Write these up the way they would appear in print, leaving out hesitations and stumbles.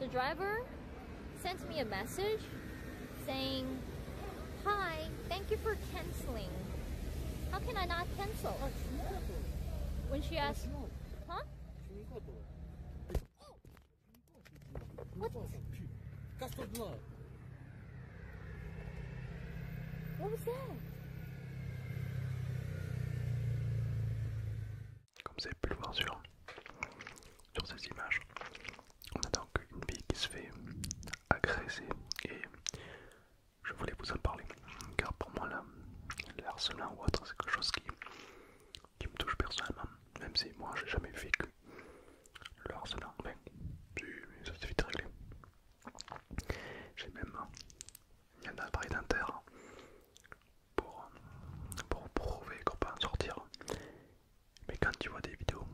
The driver sent me a message saying, "Hi, thank you for canceling." How can I not cancel? When she asked, huh? What? What was that? Comme vous avez pu le voir sur ces images, on a donc une fille qui se fait agresser et je voulais vous en parler car pour moi le harcèlement ou autre c'est quelque chose qui me touche personnellement, même si moi j'ai jamais vécu le harcèlement, ben, ça s'est vite réglé. J'ai même un appareil dentaire pour prouver qu'on peut en sortir. Mais quand tu vois des vidéos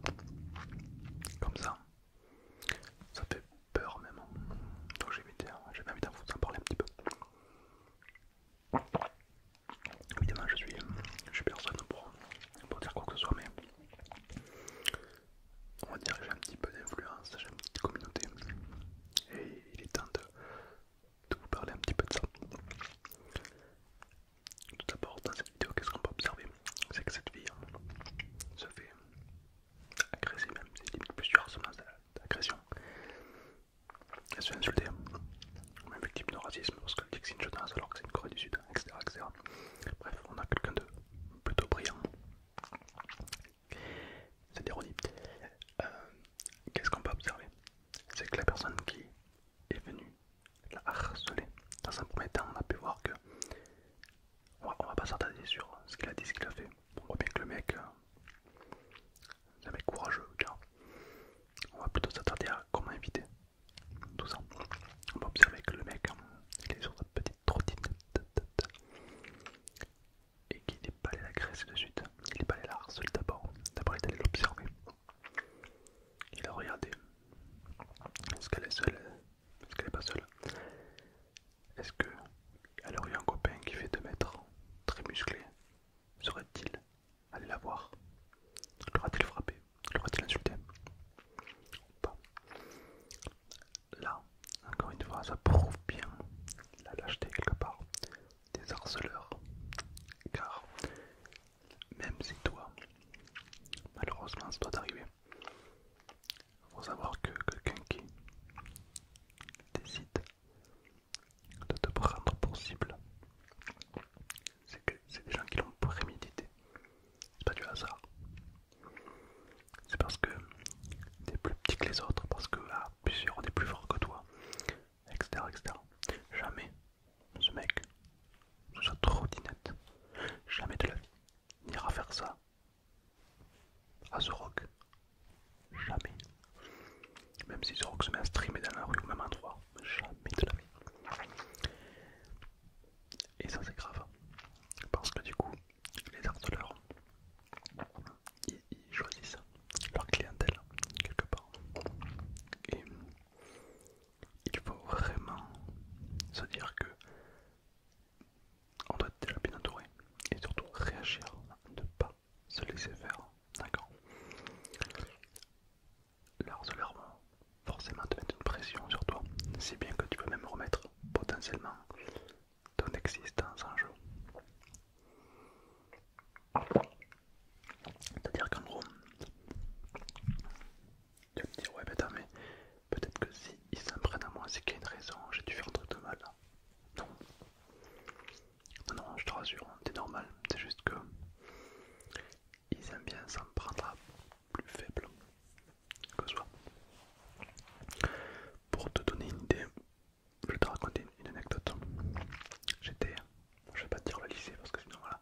comme ça fait peur même. Donc j'ai envie d'en vous en parler un petit peu. Évidemment je suis personne pour dire quoi que ce soit, mais on va dire que j'ai un petit peu d'influence, j'ai une petite communauté et il est temps de vous parler un petit peu de ça. Tout d'abord dans cette vidéo, qu'est-ce qu'on peut observer? C'est que cette fille se fait agresser, même c'est limite plus du harcèlement, d'agression. Elle se fait insulter, même victime de racisme parce qu'elle dit que c'est une chaudasse alors que c'est une Corée du Sud, etc., etc. Bref, on a quelqu'un de plutôt brillant. C'est l'ironie. Qu'est-ce qu'on peut observer? C'est que la personne qui est venue la harceler, dans un premier temps, on a pu voir que on va pas s'attarder sur ce qu'il a dit, ce qu'il a fait. On voit bien que le mec, c'est un mec courageux, tiens. On va plutôt s'attarder à comment éviter tout ça. On va observer que le mec, il est sur sa petite trottinette et qu'il n'est pas allé l'agresser de suite. Il n'est pas allé la harceler d'abord. D'abord, il est allé l'observer. Il a regardé. Est-ce qu'elle est seule? Est-ce qu'elle n'est pas seule? Est-ce qu'elle aurait eu un copain qui fait 2 mètres, très musclé? Serait-il allé la voir? L'aura-t-il frappé? L'aura-t-il insulté? Pas. Là, encore une fois, ça prouve bien la lâcheté quelque part des harceleurs. Car même si toi, malheureusement, ça doit t'arriver, il faut savoir que quelqu'un qui décide de te prendre pour cible, c'est que c'est des gens qui l'ont prémédité. C'est pas du hasard. C'est parce que t'es plus petit que les autres, parce que à plusieurs on est plus fort que toi, etc., etc. Jamais ce mec, sous sa trottinette, jamais de la vie, n'ira faire ça à The Rock. Jamais. Même si The Rock se met à streamer dans la rue au même endroit, jamais de la vie. Et ça c'est grave. Parce que du coup, les harceleurs, ils choisissent leur clientèle quelque part. Et il faut vraiment se dire que on doit être déjà bien entouré et surtout réagir, ne pas se laisser faire, d'accord? Les harceleurs vont forcément te mettre une pression sur toi, si bien que tu peux même remettre potentiellement ton existence en jeu. C'est-à-dire qu'en gros, tu vas me dire, ouais mais attends, mais peut-être que si ils s'en prennent à moi, c'est qu'il y a une raison, j'ai dû faire un truc de mal. Non. Non, je te rassure, c'est normal, c'est juste que ils aiment bien s'en prendre à plus faible que soi. Pour te donner une idée, je vais te raconter une anecdote. J'étais, je vais pas te dire le lycée parce que sinon voilà,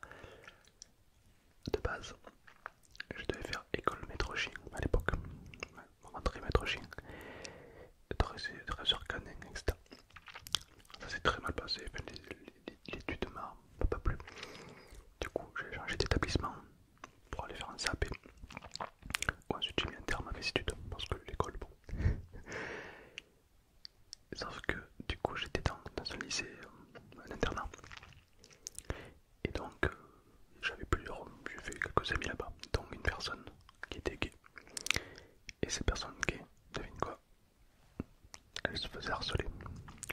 de base, je devais faire école maître chien à l'époque, rentrée maître chien, dresseur canin, etc. Ça s'est très mal passé, l'étude m'a pas plu. Du coup, j'ai changé d'établissement pour aller faire un CAP. Ensuite, j'ai mis un terme à mes études parce que l'école, bon. Sauf que du coup, j'étais dans un lycée, un internat. Et donc, j'ai fait quelques amis là-bas, dont une personne qui était gay. Et cette personne gay, devine quoi? Elle faisait harceler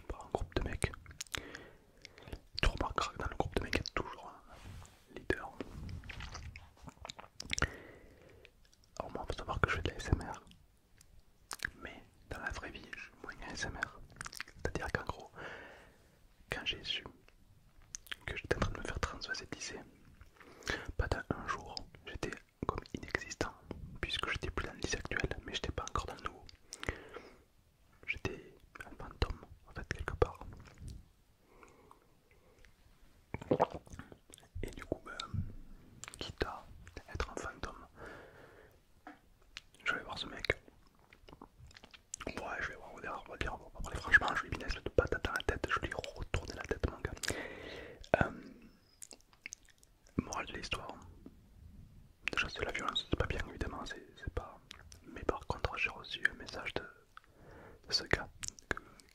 par un groupe de mecs. Tu remarqueras que dans le groupe de mecs, il y a toujours un leader. Alors moi, il faut savoir que je fais de la SMR, mais dans la vraie vie, je suis moins ASMR. C'est-à-dire qu'en gros, quand j'ai su que j'étais en train de me faire transvasaliser, un jour, j'étais comme inexistant, puisque j'étais plus dans le lycée actuel, mais j'étais pas encore dans le nouveau. J'étais un fantôme, en fait, quelque part. Et du coup, quitte à être un fantôme, je vais voir ce mec. Ouais, je vais voir, on va dire, on va parler franchement, je lui ai mis une espèce de patate dans la tête, je lui ai retourné la tête, mon gars. Morale de l'histoire. Déjà, c'est la violence, c'est pas bien, évidemment, c'est pas. Mais par contre, j'ai reçu un message de ce gars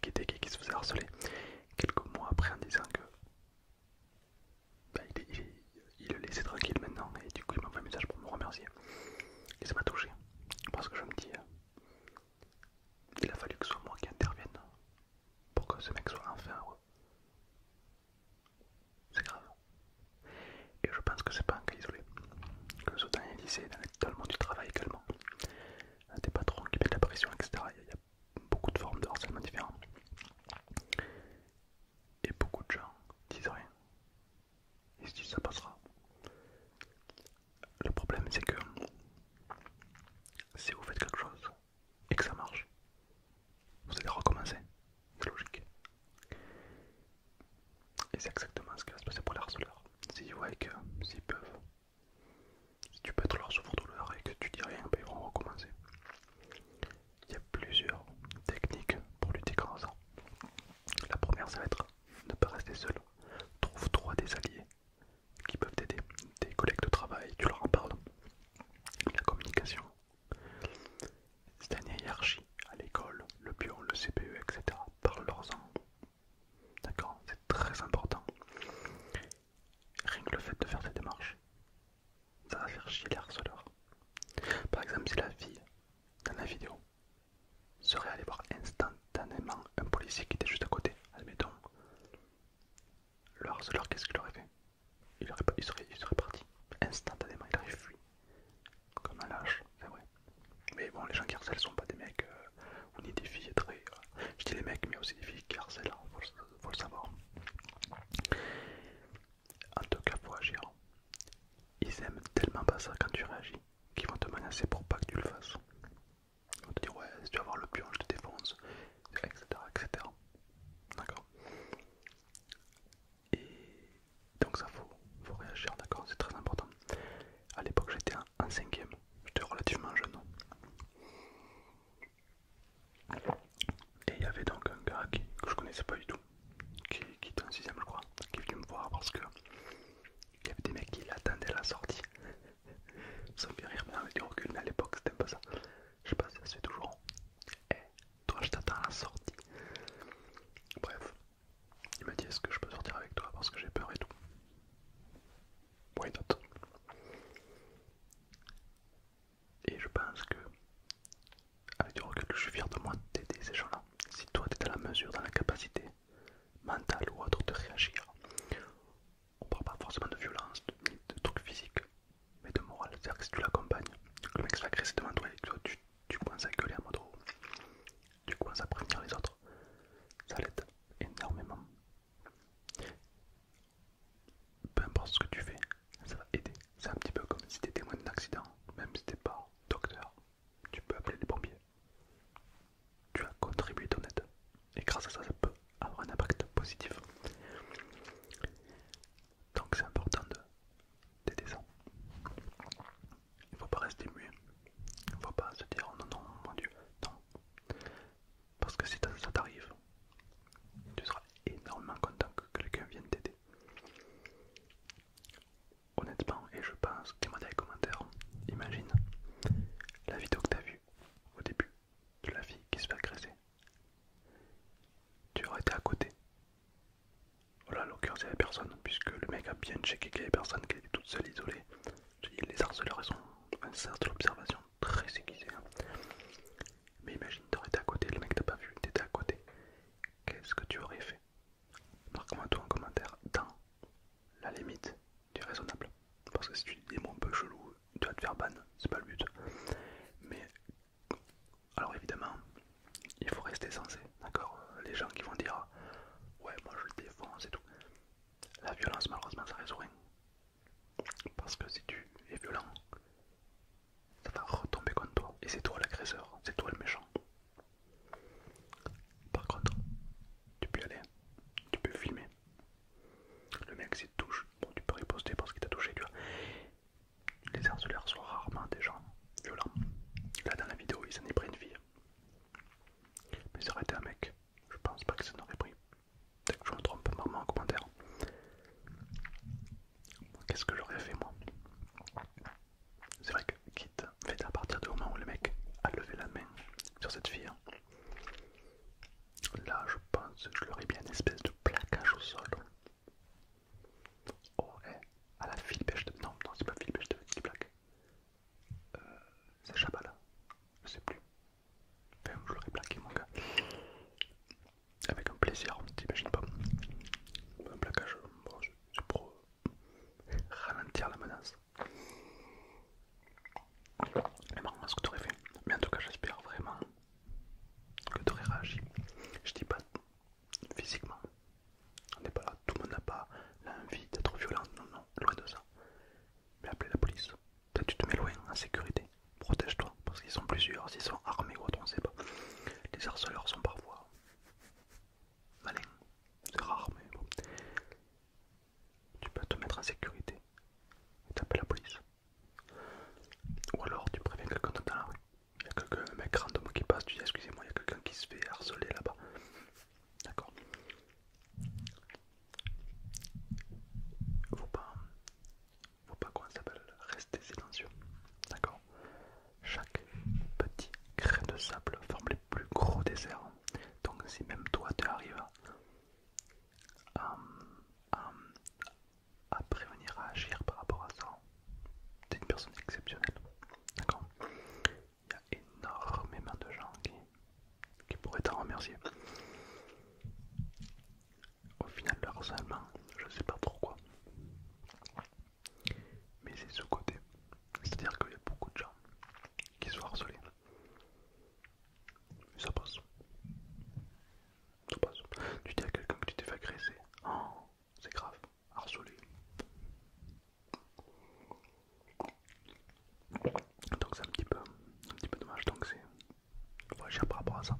qui était gay, qui se faisait harceler quelques mois après en disant que il le laissait tranquille maintenant, et du coup il m'a envoyé un message pour me remercier. Et ça m'a touché parce que je me dis, il a fallu que ce soit moi qui intervienne pour que ce mec soit enfin heureux. C'est grave. Et je pense que c'est pas un cas isolé, que ce soit dans les lycées, dans le monde du travail également, des patrons qui mettent la pression, etc. Il y a beaucoup de formes de harcèlement différents. Et beaucoup de gens disent rien. Ils se disent ça passera. Le problème c'est que si vous faites quelque chose et que ça marche, vous allez recommencer. C'est logique. Et c'est exactement ce qui va se passer pour les harceleurs. S'ils voient que s'ils peuvent, si tu peux être leur souffre-douleur et que tu dis rien, ils vont recommencer. Il y a plusieurs techniques pour lutter contre ça. La première, ça va être ne pas rester seul. Trouve-toi des alliés qui peuvent t'aider. Des collègues de travail, tu leur en parles. La communication. C'est une hiérarchie à l'école, le pion, le CPE, etc. Parle-leur-en. D'accord? C'est très important. Rien que le fait de faire cette démarche, ça va faire chier les harceleurs. Par exemple, si la fille, dans la vidéo, serait allée voir instantanément un policier qui était juste à côté, admettons, le harceleur, qu'est-ce qu'il aurait fait? Il serait parti instantanément, il aurait fui. Comme un lâche, c'est vrai. Mais bon, les gens qui harcèlent sont pas des mecs ou ni des filles très. Je dis les mecs, mais aussi des filles qui harcèlent, hein, faut le savoir. En tout cas, faut agir. Ils aiment tellement pas ça quand tu réagis qu'ils vont te menacer pour pas que tu le fasses. Ils vont te dire, ouais, si tu vas voir le pion, je te défonce, etc. etc. D'accord? Et donc, ça faut réagir, d'accord? C'est très important. À l'époque, j'étais en cinquième, j'étais relativement jeune. Et il y avait donc un gars que je connaissais pas du tout, qui était en sixième, je crois, qui est venu me voir parce que il y avait des mecs qui l'attendaient à la sortie. Ça me fait rire, mais avec du recul, mais à l'époque c'était pas ça. Je sais pas si ça se fait toujours. Eh, toi je t'attends à la sortie. Bref, il m'a dit est-ce que je peux sortir avec toi parce que j'ai peur et tout. Why not? Et je pense que, avec du recul, je suis fier de moi d'aider ces gens-là. Si toi t'es dans la mesure, dans la capacité mentale ou autre de réagir, on parle pas forcément de violence, de trucs physiques, mais de morale. C'est-à-dire que si tu l'accompagnes, que le mec se fait agresser devant toi et que tu commences à gueuler à mode oh, tu commences à prévenir les autres, ça l'aide énormément. Peu importe ce que tu fais, ça va aider. C'est un petit peu comme si tu étais témoin d'un accident, même si tu n'es pas docteur, tu peux appeler les pompiers. Tu as contribué ton aide. Et grâce à ça, ça peut avoir un impact positif. Donc c'est important d'aider ça. Il ne faut pas rester muet. Il ne faut pas se dire oh non, non, mon Dieu, non. Parce que si ça t'arrive, tu seras énormément content que quelqu'un vienne t'aider. Honnêtement, et je pense, dis-moi dans les commentaires, imagine la vidéo que tu as vue au début de la fille qui se fait agresser. Tu aurais été à côté. Voilà, en l'occurrence, il n'y avait personne, puisque le mec a bien checké qu'il n'y avait personne, qu'elle était toute seule, isolée. Je dis, les harceleurs, ils ont un sens de l'observation très aiguisé. Hein. Mais imagine, t'aurais été à côté, le mec t'a pas vu, t'étais à côté. des gens qui vont dire ouais, moi je le défends, c'est tout. La violence, malheureusement, ça résout rien. Parce que si tu es violent, ça va retomber contre toi. Et c'est toi l'agresseur, c'est toi le méchant. Par contre, tu peux y aller, tu peux filmer. Le mec s'il te touche, bon tu peux riposter parce qu'il t'a touché, tu vois. Les harceleurs sont rarement des gens violents. Là dans la vidéo, il s'en est pris une fille. Mais ça aurait été un mec, je pense pas que ça n'aurait pris. Peut-être que je me trompe, marre-moi en commentaire. Qu'est-ce que j'aurais fait moi? C'est vrai que quitte, en fait, à partir du moment où le mec a levé la main sur cette fille, là je pense que je leur ai bien une espèce de plaquage au sol. Oh, à la Philippe Echeveux. Non, c'est pas Philippe Echeveux qui plaque. C'est Chabala. Je sais plus. Enfin, je l'aurais plaqué, mon gars. Avec un plaisir, t'imagines pas. Un plaquage, bon, c'est pour ralentir la menace. Mais marrant ce que t'aurais fait. Mais en tout cas, j'espère vraiment que t'aurais réagi. Je dis pas physiquement. On n'est pas là. Tout le monde n'a pas l'envie d'être violent. Non, non, loin de ça. Mais appelez la police. Peut-être tu te mets loin, en sécurité. Protège-toi, parce qu'ils sont plusieurs, s'ils sont armés ou autre, on ne sait pas. Les harceleurs sont parfois malins, c'est rare, mais bon. Tu peux te mettre en sécurité et t'appelles la police. Ou alors tu préviens quelqu'un dans la rue. Il y a quelqu'un, un mec random qui passe, tu dis excusez-moi, il y a quelqu'un qui se fait harceler là-bas. D'accord. Faut pas qu'on s'appelle rester silencieux. D'accord. Chaque petit grain de sable forme les plus gros déserts. Donc si même toi tu arrives à, à- à prévenir, à agir par rapport à ça, t'es une personne exceptionnelle. D'accord. Il y a énormément de gens qui pourraient t'en remercier. Au final, le harcèlement, je sais pas pourquoi, mais c'est sous-côté. C'est-à-dire qu'il y a beaucoup de gens qui sont harcelés. Et ça passe. Ça passe. Tu dis à quelqu'un que tu t'es fait agresser. Oh, c'est grave. Harcelé. Donc c'est un petit peu dommage. Donc c'est. Faut agir par rapport à ça.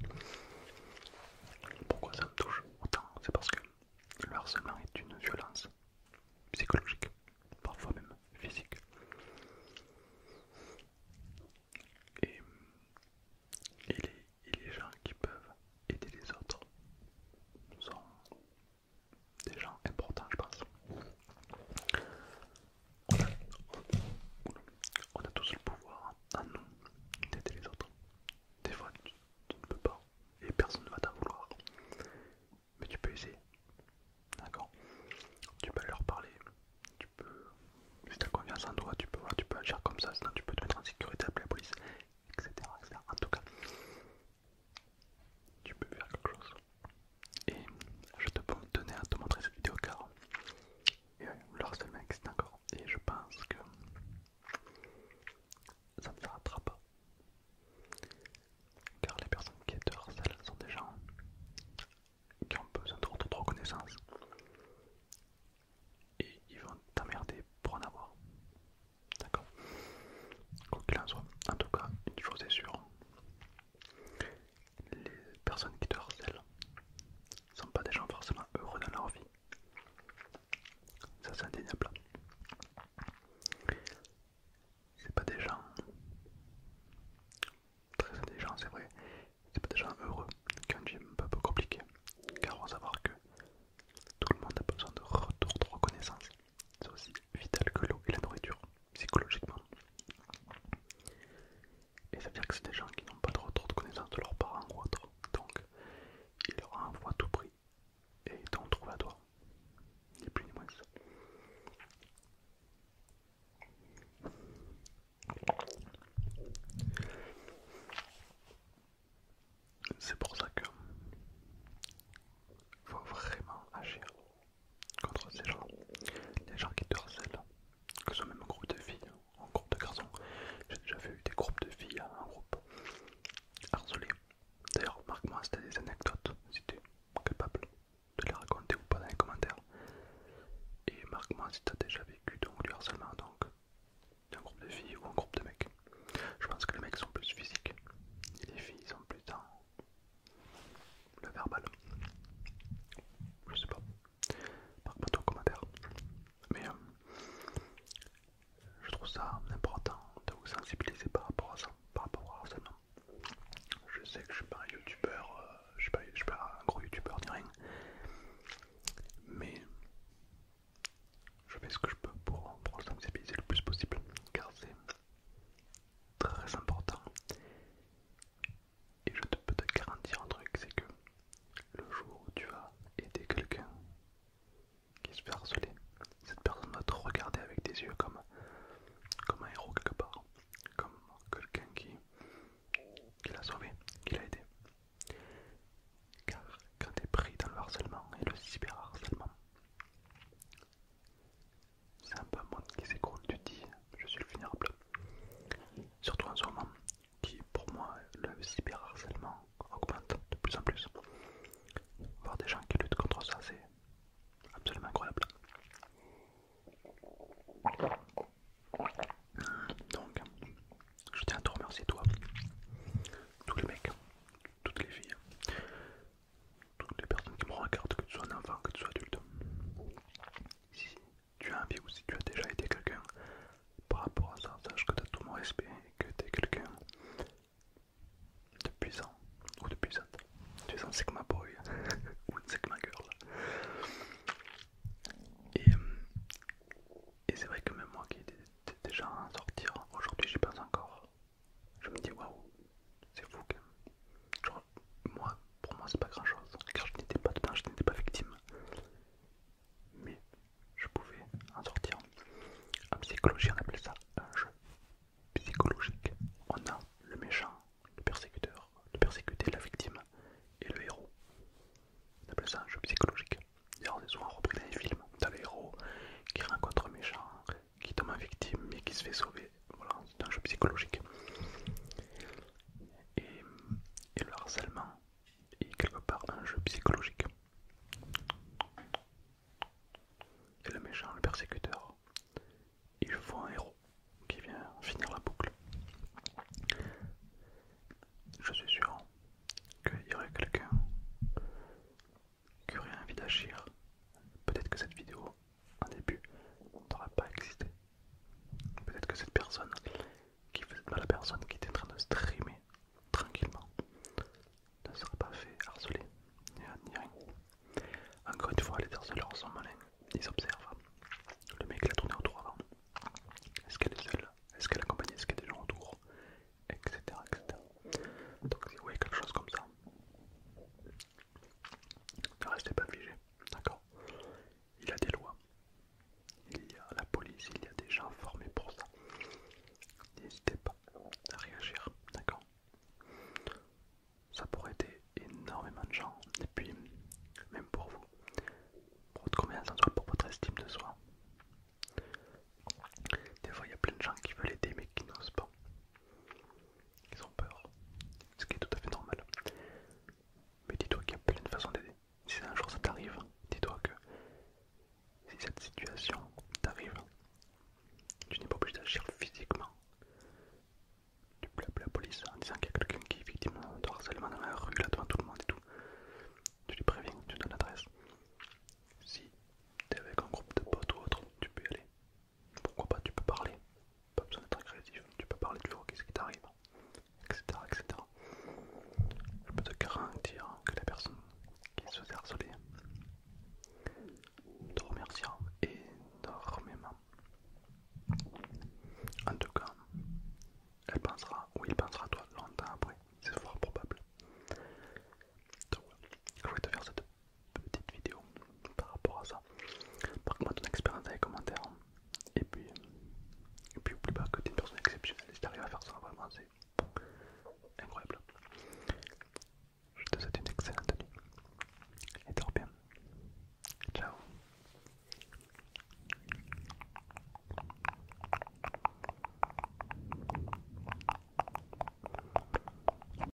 se fait harceler, cette personne va te regarder avec des yeux comme un héros quelque part, comme quelqu'un qui l'a sauvé, qui l'a aidé. Car quand tu es pris dans le harcèlement et le cyberharcèlement, c'est un peu un monde qui s'écroule, tu te dis je suis le vulnérable. Surtout en ce moment, qui pour moi le cyberharcèlement augmente de plus en plus. Voir des gens qui luttent contre ça, c'est absolument incroyable. Donc, je tiens à te remercier toi, tous les mecs, toutes les filles, toutes les personnes qui me regardent, que tu sois un enfant, que tu sois adulte. Si tu as envie ou si tu as déjà été quelqu'un par rapport à ça, sache que tu as tout mon respect et que tu es quelqu'un de puissant ou de puissante. Tu es un Sigma Boy ou une Sigma Girl. Et c'est vrai que même moi qui étais déjà à sortir, aujourd'hui j'y pense encore. Je me dis waouh, c'est fou quand même. Genre, pour moi c'est pas grand chose, car je n'étais pas dedans, je n'étais pas victime. Mais je pouvais en sortir. En psychologie on appelle ça un jeu psychologique. On a le méchant, le persécuteur, le persécuté, la victime et le héros. On appelle ça un jeu psychologique. D'ailleurs on est souvent repris dans les films, t'as le héros qui rencontre un méchant, qui tombe en victime et qui se fait sauver. Voilà, c'est un jeu psychologique. Et le harcèlement est quelque part un jeu psychologique. Et le méchant, le persécuteur, il faut un héros qui vient finir la boucle. Je suis sûr qu'il y aurait quelqu'un qui aurait envie d'agir. Peut-être que cette vidéo, en début, n'aurait pas existé. Peut-être que cette personne qui faisait mal à la personne qui était en train de streamer tranquillement ne serait pas fait harceler ni rien. Encore une fois, les harceleurs sont malins, ils observent.